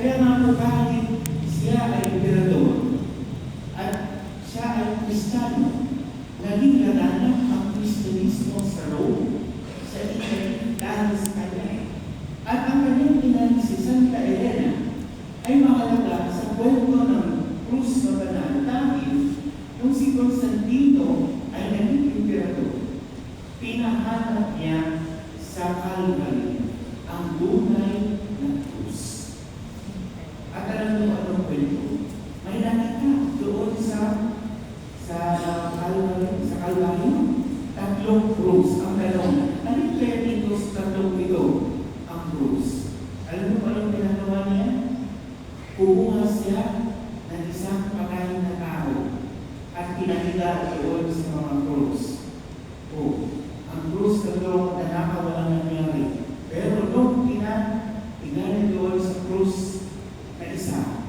Kaya nga po kahit siya ay emperador at siya ay Kristiyano, naging laganap ang Kristiyanismo sa Rome, sa Italy, dahil sa kanya. At ang kanyang ina si Santa Elena ay mahalaga sa kwento ng krus na banal dahil nung si Constantino ay naging emperador, pinahanap niya sa Calvary ang tunay na krus. At alam mo anong kwento? May nakita doon sa Calvary, tatlong krus. Ang tanong, anong kaya dito sa tatlong ito ang krus? Alam mo anong pinagawa niya? Kumuha siya ng isang pakain na tao at pinahiga doon sa mga krus. Ang krus na doon na nakawalang nangyari. Pero nung pinahiga doon sa krus na isa,